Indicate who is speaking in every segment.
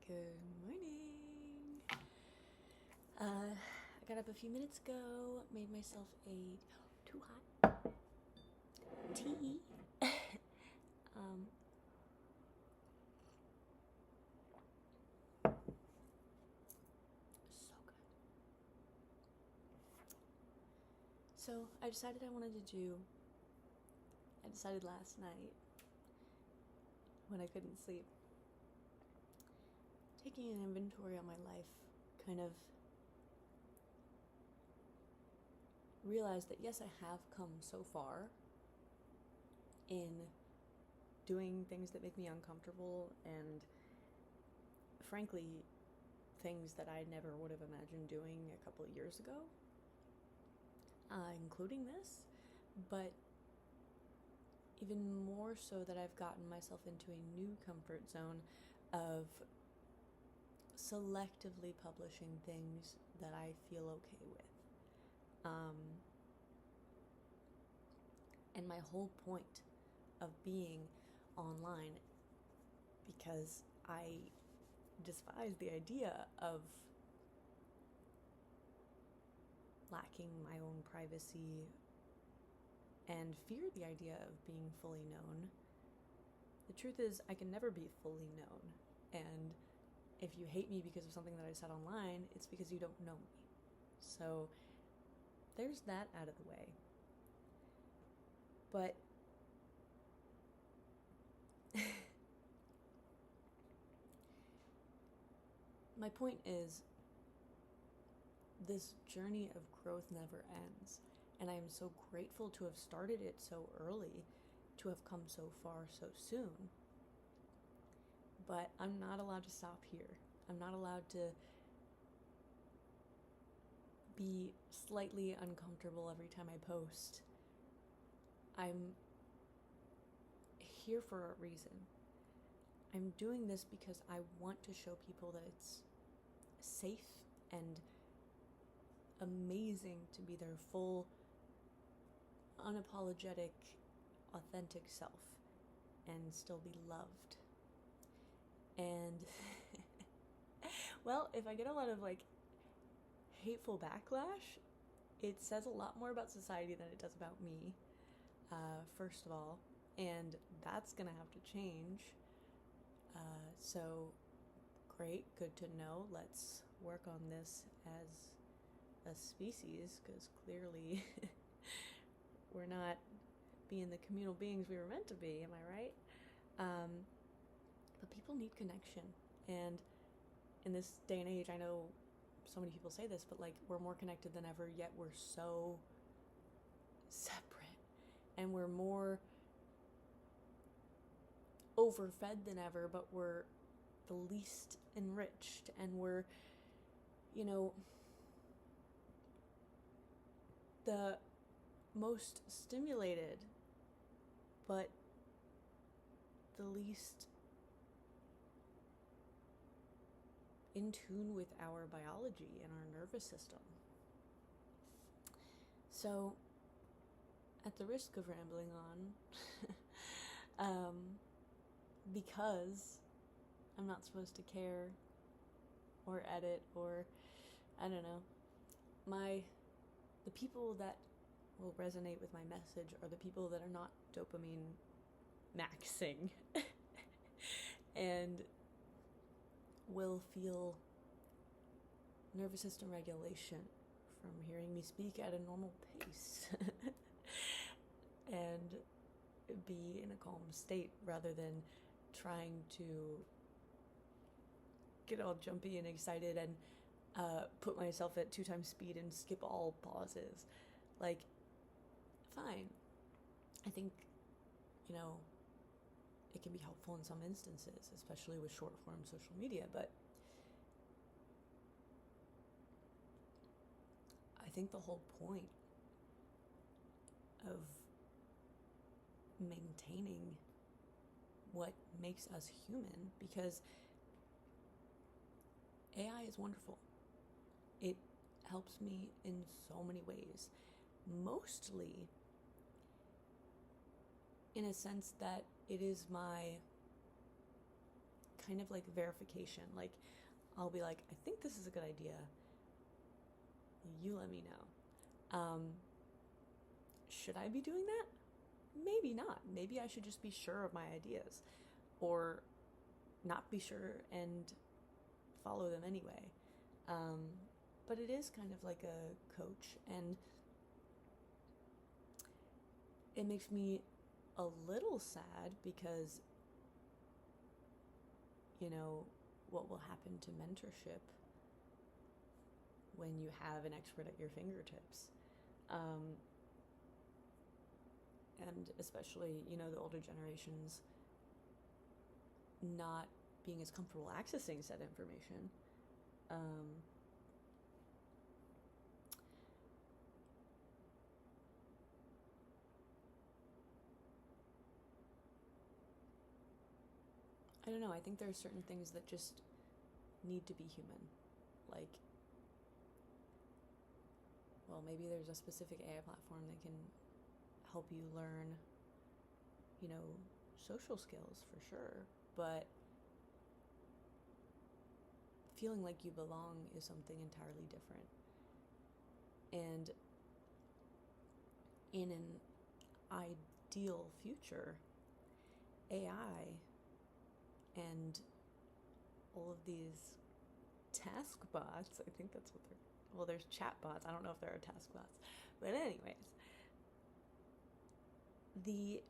Speaker 1: Good morning. I got up a few minutes ago, made myself a too hot tea. um, so good. So I decided last night when I couldn't sleep, taking an inventory on my life, kind of realized that yes, I have come so far in doing things that make me uncomfortable and frankly things that I never would have imagined doing a couple of years ago, including this, but even more so that I've gotten myself into a new comfort zone of selectively publishing things that I feel okay with. And my whole point of being online, because I despise the idea of lacking my own privacy and fear the idea of being fully known. The truth is, I can never be fully known. And if you hate me because of something that I said online, it's because you don't know me. So there's that out of the way. But my point is, this journey of growth never ends. And I am so grateful to have started it so early, to have come so far so soon. But I'm not allowed to stop here. I'm not allowed to be slightly uncomfortable every time I post. I'm here for a reason. I'm doing this because I want to show people that it's safe and amazing to be their full, unapologetic, authentic self and still be loved. And well, if I get a lot of hateful backlash, it says a lot more about society than it does about me, first of all, and that's gonna have to change. So great, good to know. Let's work on this as a species, because clearly we're not being the communal beings we were meant to be, am I right? But people need connection, and in this day and age, I know so many people say this, but we're more connected than ever, yet we're so separate, and we're more overfed than ever, but we're the least enriched, and we're, the most stimulated, but the least in tune with our biology and our nervous system. So, at the risk of rambling on, because I'm not supposed to care or edit or, I don't know, the people that will resonate with my message are the people that are not dopamine maxing and will feel nervous system regulation from hearing me speak at a normal pace and be in a calm state rather than trying to get all jumpy and excited and put myself at 2 times speed and skip all pauses. Fine. I think, it can be helpful in some instances, especially with short form social media, but I think the whole point of maintaining what makes us human, because AI is wonderful. It helps me in so many ways, mostly in a sense that it is my kind of like verification. Like, I'll be like, I think this is a good idea. You let me know. Should I be doing that? Maybe not. Maybe I should just be sure of my ideas, or not be sure and follow them anyway. But it is kind of like a coach, and it makes me a little sad because, you know, what will happen to mentorship when you have an expert at your fingertips? And especially, you know, the older generations not being as comfortable accessing said information. I don't know, I think there are certain things that just need to be human. Like, well, maybe there's a specific AI platform that can help you learn, you know, social skills for sure, but feeling like you belong is something entirely different. And in an ideal future, AI and all of these task bots, I think that's what they're, well, there's chat bots. I don't know if there are task bots. But anyways, the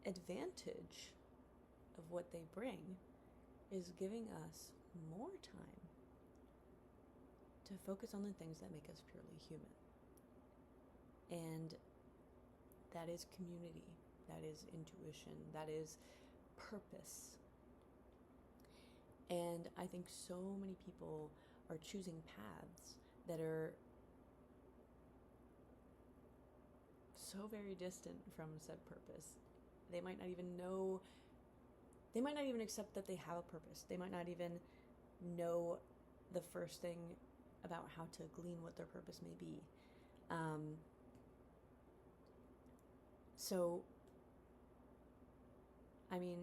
Speaker 1: advantage of what they bring is giving us more time to focus on the things that make us purely human. And that is community, that is intuition, that is purpose. And I think so many people are choosing paths that are so very distant from said purpose. They might not even know, they might not even accept that they have a purpose. They might not even know the first thing about how to glean what their purpose may be. So, I mean,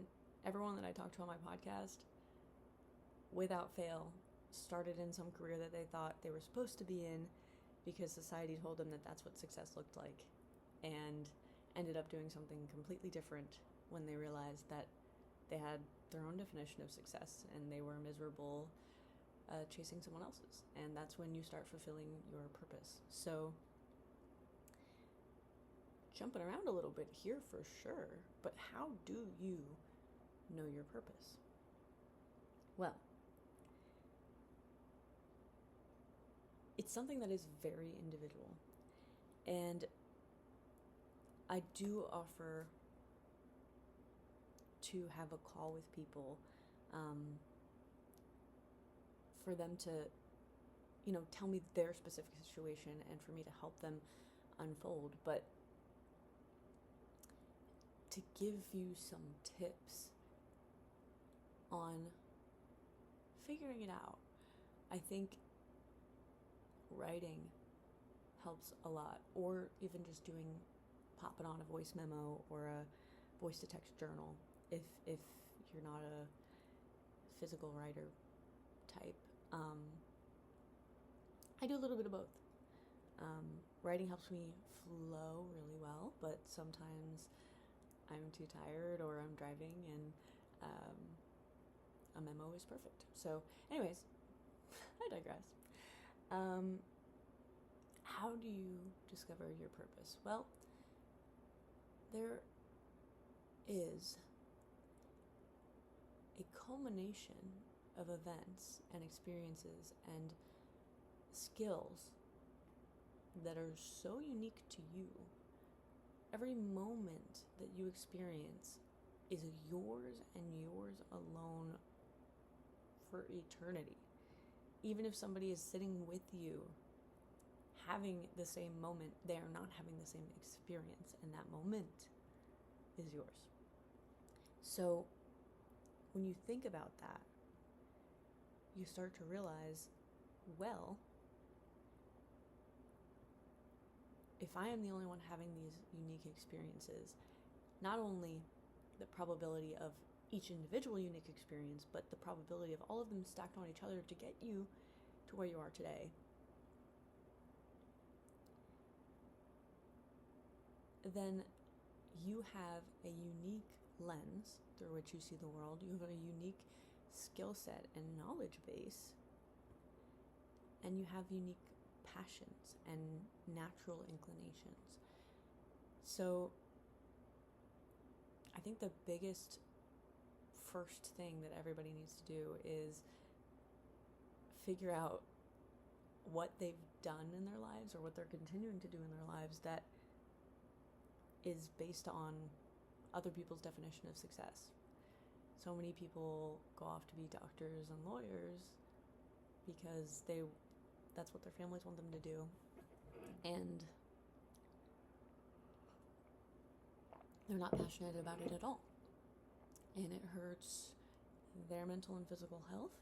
Speaker 1: everyone that I talk to on my podcast, without fail, started in some career that they thought they were supposed to be in because society told them that that's what success looked like, and ended up doing something completely different when they realized that they had their own definition of success and they were miserable chasing someone else's. And that's when you start fulfilling your purpose. So, jumping around a little bit here for sure, but how do you know your purpose? Well, it's something that is very individual. And I do offer to have a call with people for them to, you know, tell me their specific situation and for me to help them unfold. But to give you some tips on figuring it out, I think writing helps a lot, or even just popping on a voice memo or a voice to text journal if you're not a physical writer type. I do a little bit of both. Writing helps me flow really well, but sometimes I'm too tired or I'm driving and a memo is perfect. So anyways, I digress. How do you discover your purpose? Well, there is a culmination of events and experiences and skills that are so unique to you. Every moment that you experience is yours and yours alone for eternity. Even if somebody is sitting with you having the same moment, they are not having the same experience, and that moment is yours. So when you think about that, you start to realize, well, if I am the only one having these unique experiences, not only the probability of each individual unique experience, but the probability of all of them stacked on each other to get you to where you are today, then you have a unique lens through which you see the world. You have a unique skill set and knowledge base, and you have unique passions and natural inclinations. So I think the biggest first thing that everybody needs to do is figure out what they've done in their lives or what they're continuing to do in their lives that is based on other people's definition of success. So many people go off to be doctors and lawyers because that's what their families want them to do. And they're not passionate about it at all. And it hurts their mental and physical health.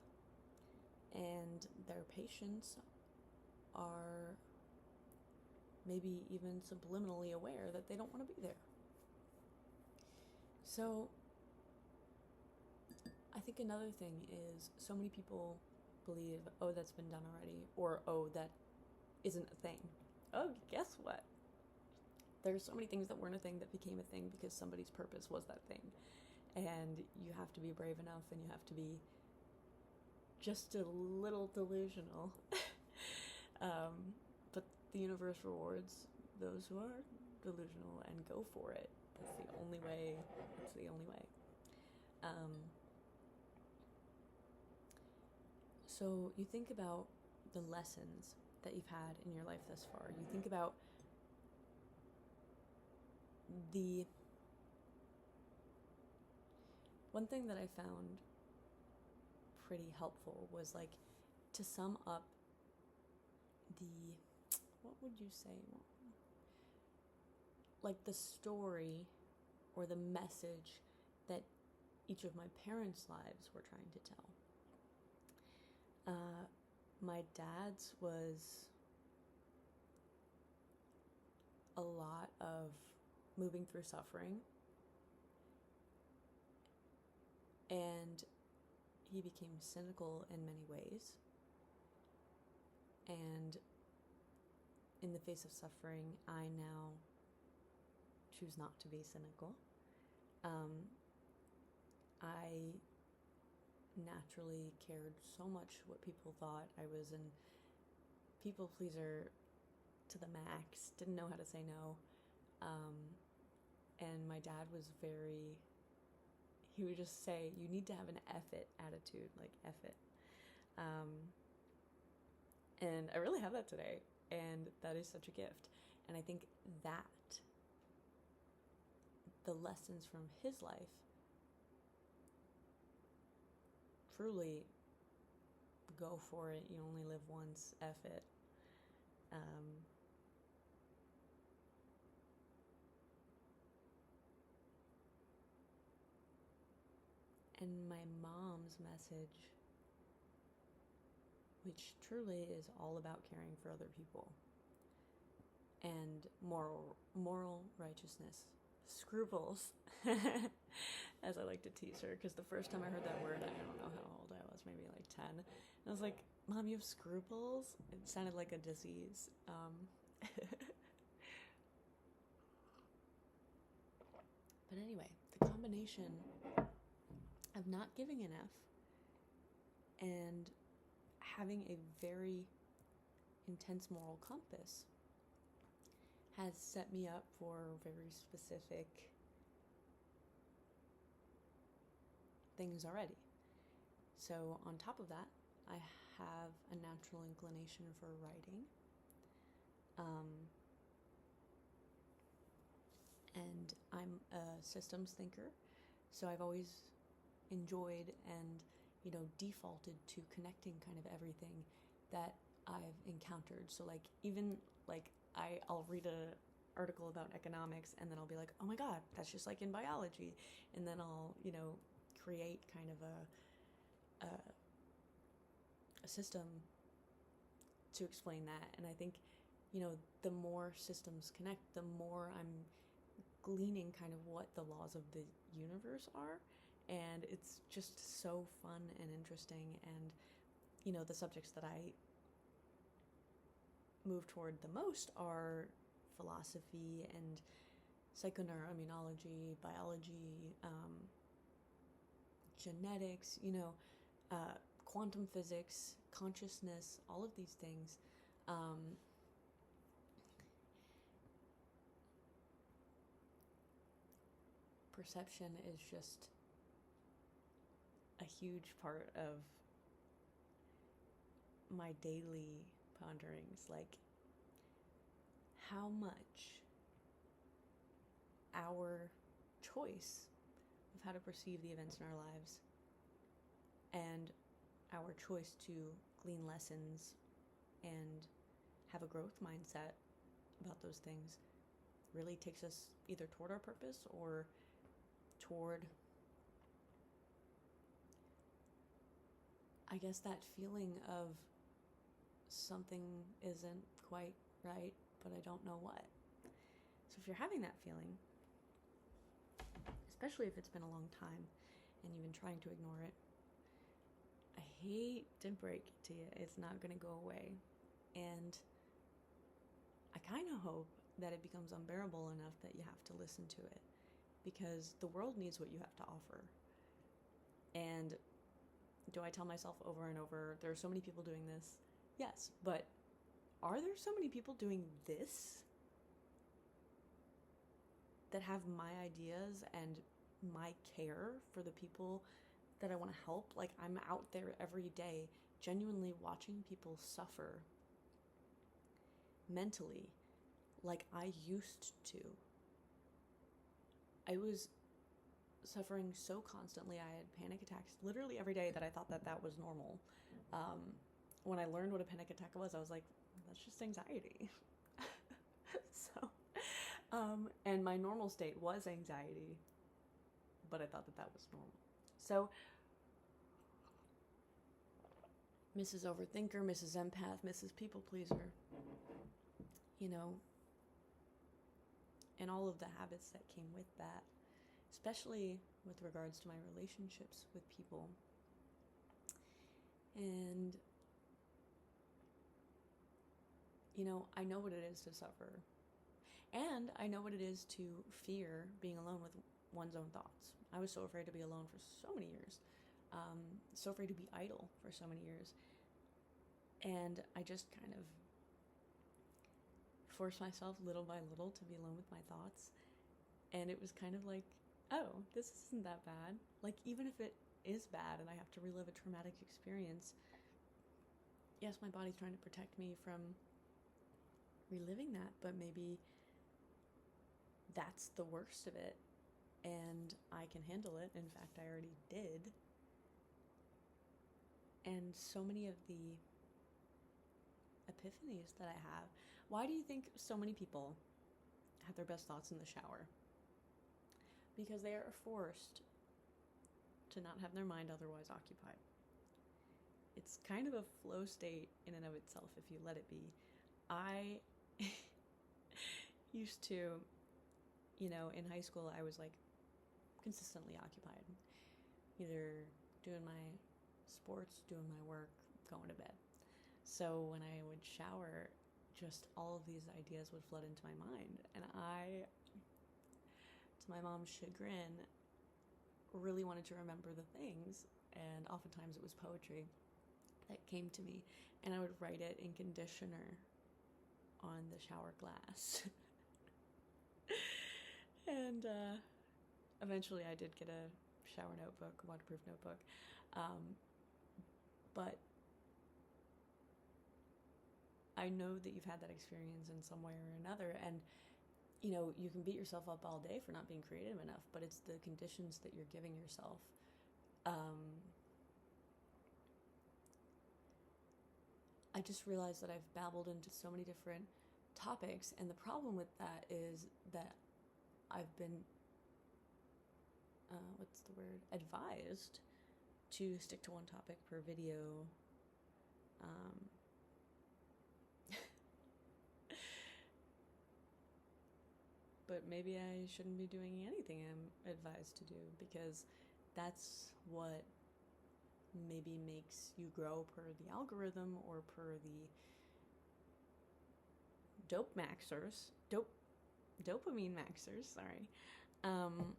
Speaker 1: And their patients are maybe even subliminally aware that they don't want to be there. So I think another thing is so many people believe, oh, that's been done already, or oh, that isn't a thing. Oh, guess what? There's so many things that weren't a thing that became a thing because somebody's purpose was that thing. And you have to be brave enough, and you have to be just a little delusional. But the universe rewards those who are delusional and go for it. That's the only way. It's the only way. So you think about the lessons that you've had in your life thus far. You think about the one thing that I found pretty helpful was like to sum up what would you say? Like the story or the message that each of my parents' lives were trying to tell. My dad's was a lot of moving through suffering, and he became cynical in many ways. And in the face of suffering, I now choose not to be cynical. I naturally cared so much what people thought. I was a people pleaser to the max, didn't know how to say no. And my dad was he would just say, you need to have an F it attitude, like F it. And I really have that today, and that is such a gift. And I think that the lessons from his life truly go for it, you only live once, F it. And my mom's message, which truly is all about caring for other people and moral righteousness, scruples, as I like to tease her, because the first time I heard that word, I don't know how old I was, maybe like 10, and I was like, Mom, you have scruples? It sounded like a disease. But anyway, the combination of not giving an F and having a very intense moral compass has set me up for very specific things already. So on top of that, I have a natural inclination for writing. And I'm a systems thinker, so I've always enjoyed and, defaulted to connecting kind of everything that I've encountered. So like, even like I'll read a article about economics, and then I'll be like, oh my God, that's just like in biology. And then I'll, create kind of a system to explain that. And I think, the more systems connect, the more I'm gleaning kind of what the laws of the universe are. And it's just so fun and interesting. And, the subjects that I move toward the most are philosophy and psychoneuroimmunology, biology, genetics, quantum physics, consciousness, all of these things. Perception is just a huge part of my daily ponderings. Like, how much our choice of how to perceive the events in our lives and our choice to glean lessons and have a growth mindset about those things really takes us either toward our purpose or toward, I guess, that feeling of something isn't quite right, but I don't know what. So if you're having that feeling, especially if it's been a long time and you've been trying to ignore it, I hate to break it to you, it's not going to go away. And I kind of hope that it becomes unbearable enough that you have to listen to it, because the world needs what you have to offer. And do I tell myself over and over, there are so many people doing this? Yes, but are there so many people doing this that have my ideas and my care for the people that I want to help? Like, I'm out there every day genuinely watching people suffer mentally like I used to. I was suffering so constantly. I had panic attacks literally every day that I thought that was normal. When I learned what a panic attack was, I was like, that's just anxiety. And my normal state was anxiety, but I thought that was normal. So, Mrs. Overthinker, Mrs. Empath, Mrs. People Pleaser, and all of the habits that came with that, especially with regards to my relationships with people. And, I know what it is to suffer. And I know what it is to fear being alone with one's own thoughts. I was so afraid to be alone for so many years. So afraid to be idle for so many years. And I just kind of forced myself little by little to be alone with my thoughts. And it was kind of like, oh, this isn't that bad. Like, even if it is bad and I have to relive a traumatic experience, yes, my body's trying to protect me from reliving that, but maybe that's the worst of it and I can handle it. In fact, I already did. And so many of the epiphanies that I have. Why do you think so many people have their best thoughts in the shower? Because they are forced to not have their mind otherwise occupied. It's kind of a flow state in and of itself if you let it be. I used to, in high school, I was like consistently occupied. Either doing my sports, doing my work, going to bed. So when I would shower, just all of these ideas would flood into my mind. And I, to my mom's chagrin, really wanted to remember the things. And oftentimes it was poetry that came to me. And I would write it in conditioner on the shower glass. And eventually I did get a shower notebook, waterproof notebook. But I know that you've had that experience in some way or another, and you can beat yourself up all day for not being creative enough, but it's the conditions that you're giving yourself. I just realized that I've babbled into so many different topics, and the problem with that is that I've been advised to stick to one topic per video. But maybe I shouldn't be doing anything I'm advised to do, because that's what maybe makes you grow per the algorithm or per the dopamine maxers, sorry. Um,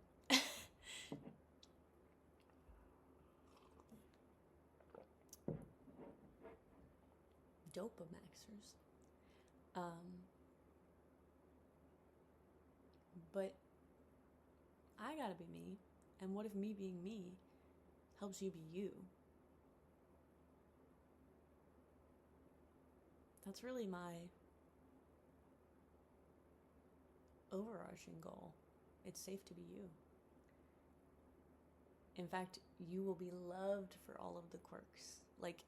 Speaker 1: Dopamaxers. But I gotta be me. And what if me being me helps you be you? That's really my overarching goal. It's safe to be you. In fact, you will be loved for all of the quirks. Like,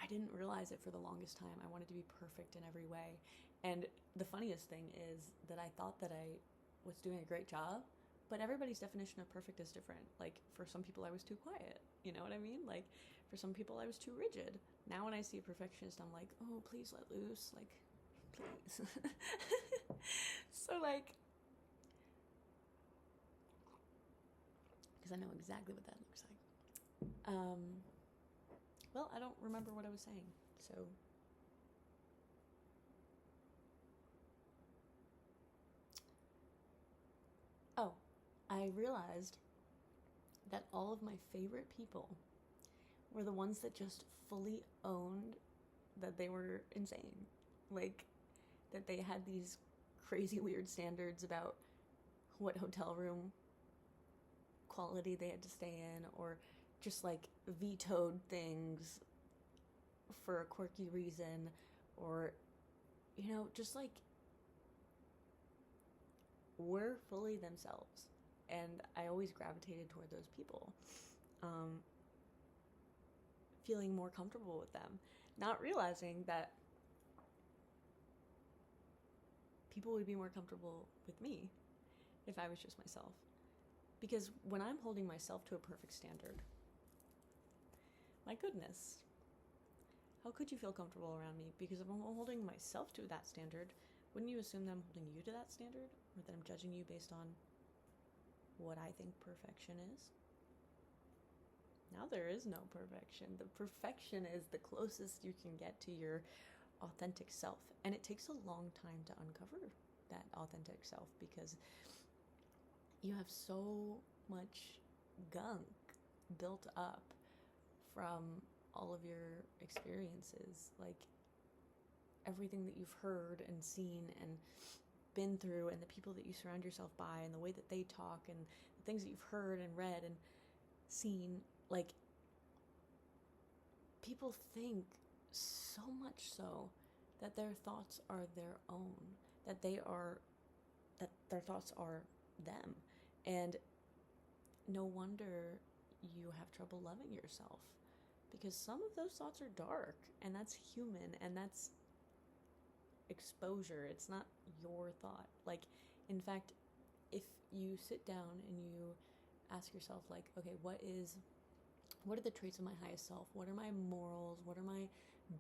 Speaker 1: I didn't realize it for the longest time. I wanted to be perfect in every way. And the funniest thing is that I thought that I was doing a great job, but everybody's definition of perfect is different. Like, for some people, I was too quiet. You know what I mean? Like, for some people, I was too rigid. Now, when I see a perfectionist, I'm like, oh, please let loose. Like, please. So, like, because I know exactly what that looks like. Well, I don't remember what I was saying, so. Oh, I realized that all of my favorite people were the ones that just fully owned that they were insane. Like, that they had these crazy weird standards about what hotel room quality they had to stay in, or just like vetoed things for a quirky reason, or, you know, just like were fully themselves. And I always gravitated toward those people, feeling more comfortable with them, not realizing that people would be more comfortable with me if I was just myself. Because when I'm holding myself to a perfect standard, my goodness, how could you feel comfortable around me? Because if I'm holding myself to that standard, wouldn't you assume that I'm holding you to that standard? Or that I'm judging you based on what I think perfection is? Now there is no perfection. The perfection is the closest you can get to your authentic self. And it takes a long time to uncover that authentic self because you have so much gunk built up from all of your experiences, like everything that you've heard and seen and been through, and the people that you surround yourself by, and the way that they talk, and the things that you've heard and read and seen. Like, people think so much so that their thoughts are their own, that their thoughts are them. And no wonder you have trouble loving yourself, because some of those thoughts are dark, and that's human, and that's exposure. It's not your thought. Like, in fact, if you sit down and you ask yourself, like, okay, what are the traits of my highest self? What are my morals? What are my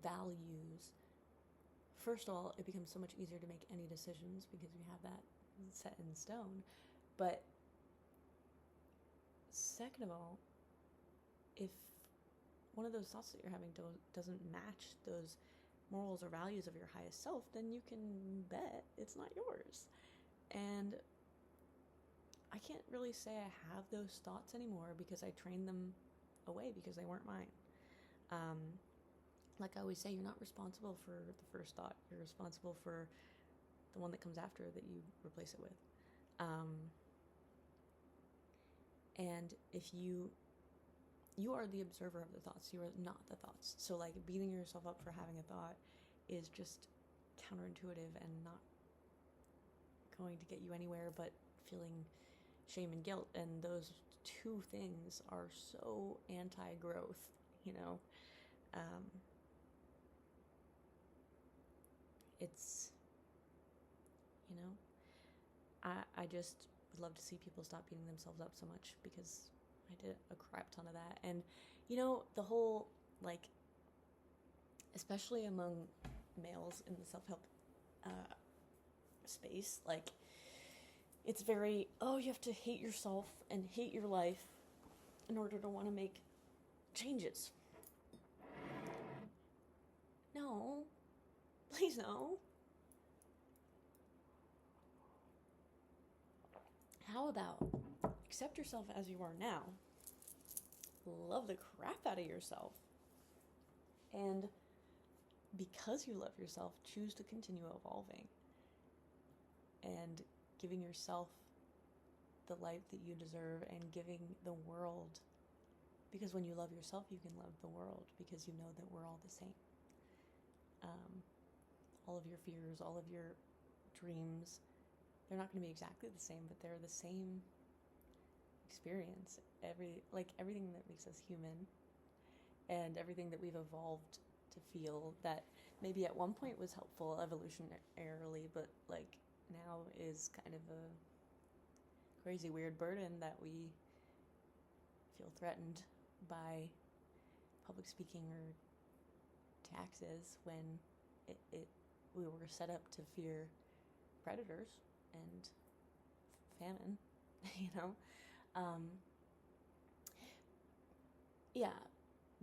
Speaker 1: values? First of all, it becomes so much easier to make any decisions because you have that set in stone. But second of all, if one of those thoughts that you're having doesn't match those morals or values of your highest self, then you can bet it's not yours. And I can't really say I have those thoughts anymore because I trained them away because they weren't mine. Like I always say, you're not responsible for the first thought. You're responsible for the one that comes after that you replace it with. And if you are the observer of the thoughts, you are not the thoughts. So like beating yourself up for having a thought is just counterintuitive and not going to get you anywhere but feeling shame and guilt. And those two things are so anti-growth, you know. It's, you know, I just would love to see people stop beating themselves up so much because I did a crap ton of that. And, you know, the whole, like, especially among males in the self-help space, like, it's very, oh, you have to hate yourself and hate your life in order to want to make changes. No, please no. How about accept yourself as you are now, love the crap out of yourself, and because you love yourself, choose to continue evolving and giving yourself the life that you deserve and giving the world, because when you love yourself, you can love the world, because you know that we're all the same. All of your fears, all of your dreams, they're not going to be exactly the same, but they're the same experience. Everything that makes us human and everything that we've evolved to feel that maybe at one point was helpful evolutionarily, but like now is kind of a crazy weird burden that we feel threatened by public speaking or taxes, when we were set up to fear predators and famine, you know? Yeah,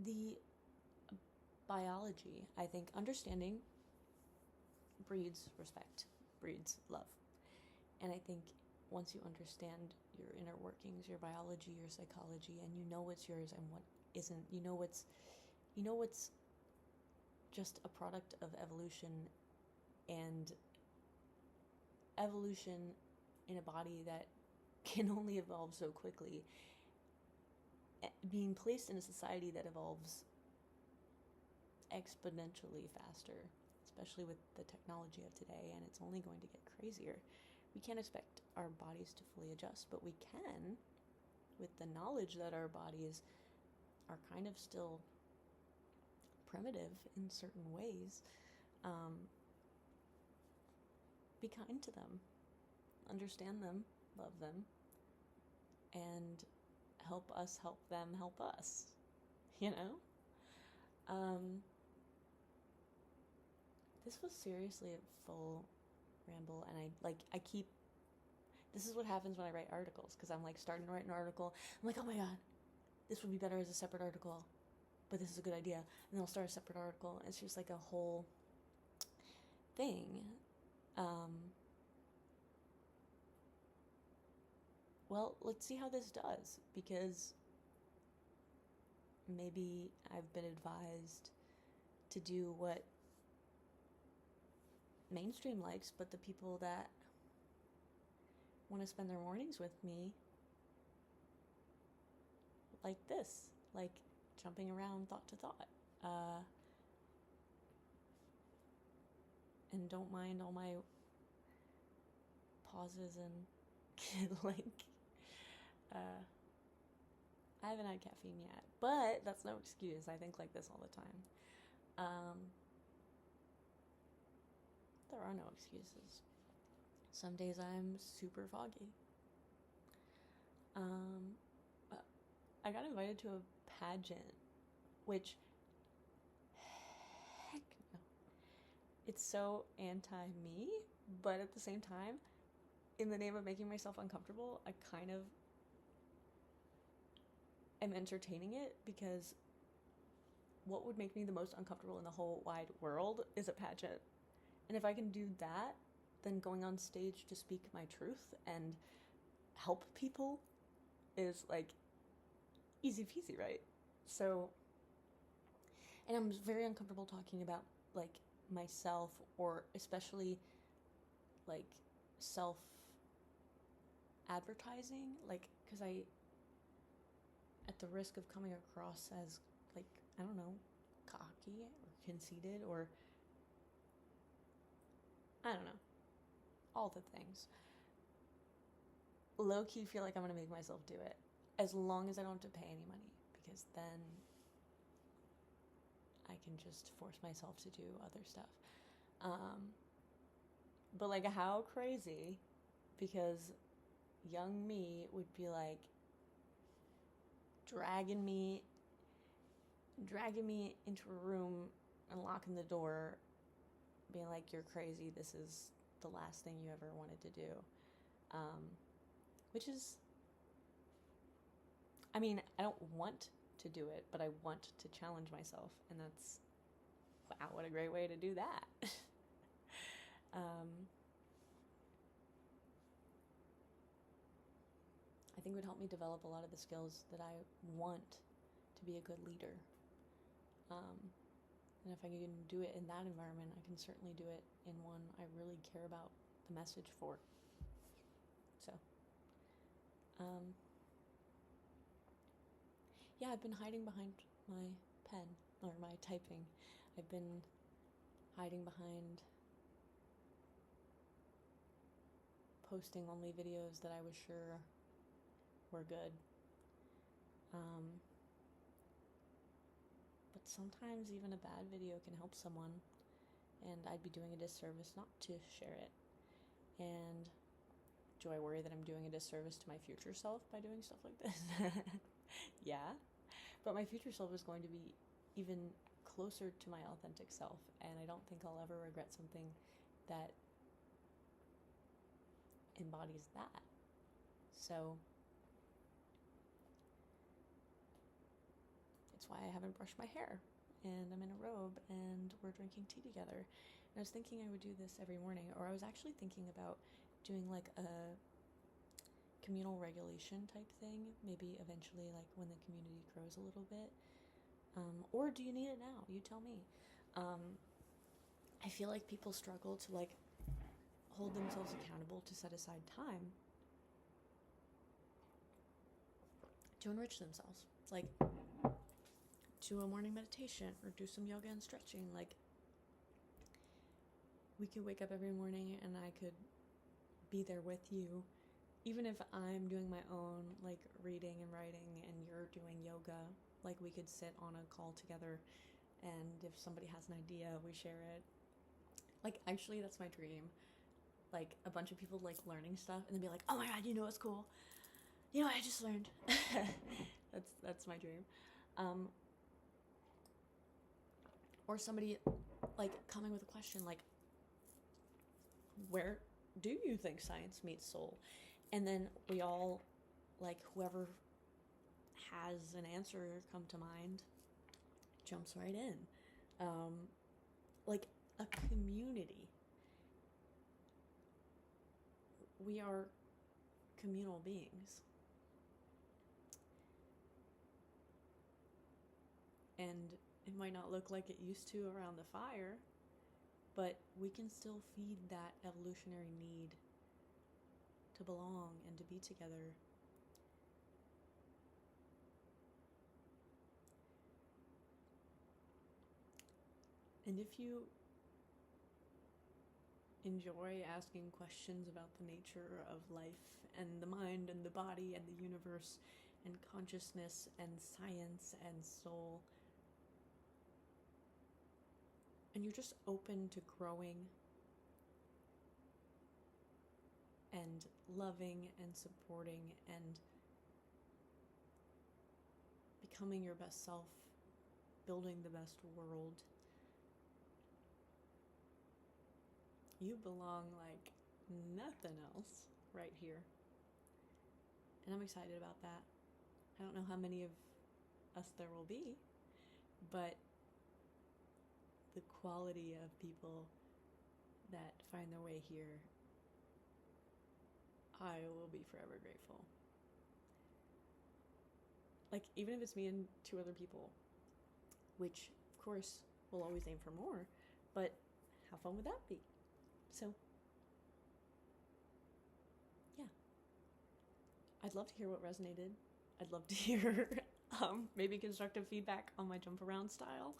Speaker 1: the biology, I think, understanding breeds respect, breeds love. And I think once you understand your inner workings, your biology, your psychology, and you know what's yours and what isn't, you know what's just a product of evolution, and evolution in a body that can only evolve so quickly, being placed in a society that evolves exponentially faster, especially with the technology of today, and it's only going to get crazier. We can't expect our bodies to fully adjust, but we can, with the knowledge that our bodies are kind of still primitive in certain ways, be kind to them, understand them, love them, and help us help them help us, you know? This was seriously a full ramble, and this is what happens when I write articles, because I'm like starting to write an article, I'm like, oh my god, this would be better as a separate article, but this is a good idea, and then I'll start a separate article, and it's just like a whole thing. Well, let's see how this does, because maybe I've been advised to do what mainstream likes, but the people that want to spend their mornings with me like this, like jumping around thought to thought, and don't mind all my pauses and I haven't had caffeine yet, but that's no excuse. I think like this all the time. There are no excuses. Some days I'm super foggy. I got invited to a pageant, which, heck no. It's so anti-me, but at the same time, in the name of making myself uncomfortable, I kind of am entertaining it, because what would make me the most uncomfortable in the whole wide world is a pageant. And if I can do that, then going on stage to speak my truth and help people is like easy peasy, right? So, and I'm very uncomfortable talking about like myself, or especially like self advertising, like, because I, at the risk of coming across as like, I don't know, cocky or conceited, or I don't know, all the things, low-key feel like I'm gonna make myself do it, as long as I don't have to pay any money, because then I can just force myself to do other stuff. But like, how crazy, because young me would be like dragging me into a room and locking the door, being like, you're crazy, this is the last thing you ever wanted to do. which is, I mean, I don't want to do it, but I want to challenge myself, and that's, wow, what a great way to do that. I think it would help me develop a lot of the skills that I want to be a good leader. And if I can do it in that environment, I can certainly do it in one I really care about the message for. So, yeah, I've been hiding behind my pen, or my typing. I've been hiding behind posting only videos that I was sure were good. But sometimes even a bad video can help someone, and I'd be doing a disservice not to share it. And do I worry that I'm doing a disservice to my future self by doing stuff like this? Yeah. But my future self is going to be even closer to my authentic self, and I don't think I'll ever regret something that embodies that. So it's why I haven't brushed my hair, and I'm in a robe, and we're drinking tea together. And I was thinking I would do this every morning, or I was actually thinking about doing like a communal regulation type thing, maybe eventually, like when the community grows a little bit. Or do you need it now? You tell me. I feel like people struggle to like hold themselves accountable to set aside time to enrich themselves. Like, do a morning meditation or do some yoga and stretching. Like, we could wake up every morning and I could be there with you, even if I'm doing my own like reading and writing and you're doing yoga. Like, we could sit on a call together, and if somebody has an idea, we share it. Like, actually, that's my dream. Like, a bunch of people like learning stuff and then be like, oh my god, you know what's cool? You know what I just learned? That's my dream. Or somebody like coming with a question like, where do you think science meets soul? And then we all, like, whoever has an answer come to mind jumps right in. Like a community. We are communal beings. And it might not look like it used to around the fire, but we can still feed that evolutionary need to belong and to be together. And if you enjoy asking questions about the nature of life and the mind and the body and the universe and consciousness and science and soul, and you're just open to growing and loving and supporting and becoming your best self, building the best world, you belong like nothing else right here. And I'm excited about that. I don't know how many of us there will be, but the quality of people that find their way here, I will be forever grateful. Like, even if it's me and 2 other people, which of course we'll always aim for more, but how fun would that be? So yeah, I'd love to hear what resonated. I'd love to hear maybe constructive feedback on my jump around style,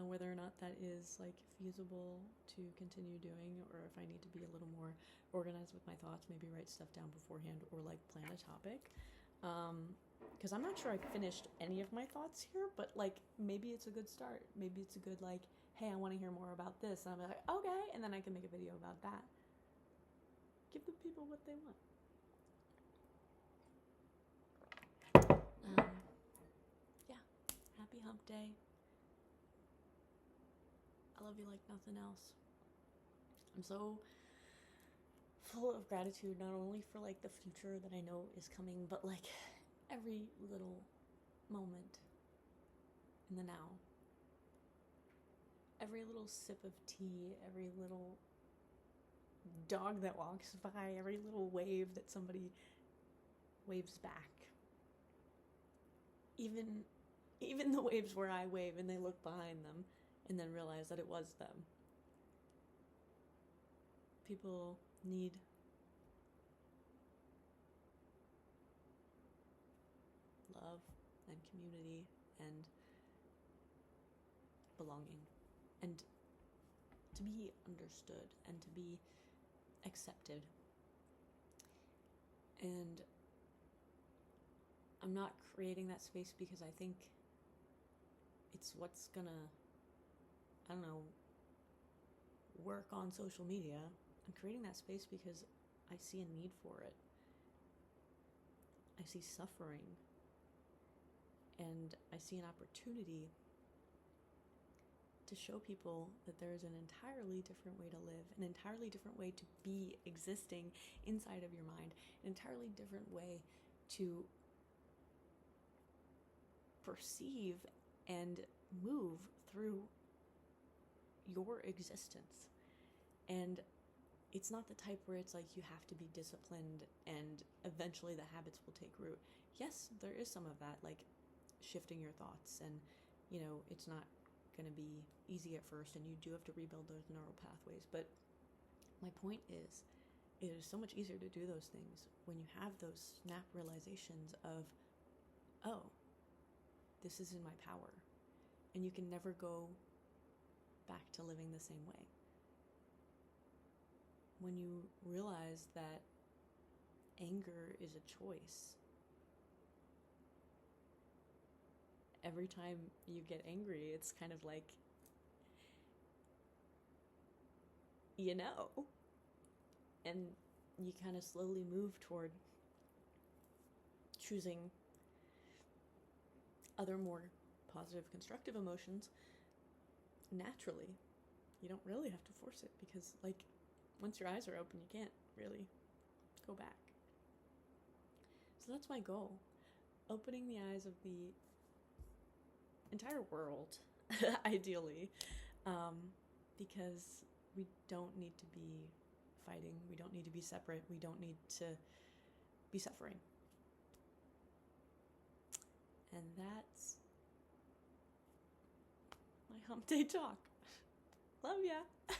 Speaker 1: whether or not that is like feasible to continue doing, or if I need to be a little more organized with my thoughts, maybe write stuff down beforehand, or like plan a topic. Because I'm not sure I finished any of my thoughts here, but like maybe it's a good start. Maybe it's a good like, hey, I want to hear more about this, and I'm like, okay, and then I can make a video about that. Give the people what they want. Yeah, happy hump day. I love you like nothing else. I'm so full of gratitude, not only for like the future that I know is coming, but like every little moment in the now. Every little sip of tea, every little dog that walks by, every little wave that somebody waves back. Even the waves where I wave and they look behind them and then realize that it was them. People need love and community and belonging and to be understood and to be accepted. And I'm not creating that space because I think it's what's gonna, I don't know, work on social media. I'm creating that space because I see a need for it. I see suffering. And I see an opportunity to show people that there is an entirely different way to live, an entirely different way to be existing inside of your mind, an entirely different way to perceive and move through your existence. And it's not the type where it's like you have to be disciplined and eventually the habits will take root. Yes, there is some of that, like shifting your thoughts, and you know, it's not going to be easy at first and you do have to rebuild those neural pathways. But my point is, it is so much easier to do those things when you have those snap realizations of, oh, this is in my power. And you can never go back to living the same way. When you realize that anger is a choice, every time you get angry, it's kind of like, you know, and you kind of slowly move toward choosing other more positive, constructive emotions naturally. You don't really have to force it because, like, once your eyes are open, you can't really go back. So that's my goal. Opening the eyes of the entire world, ideally, because we don't need to be fighting. We don't need to be separate. We don't need to be suffering. And that's my hump day talk. Love ya.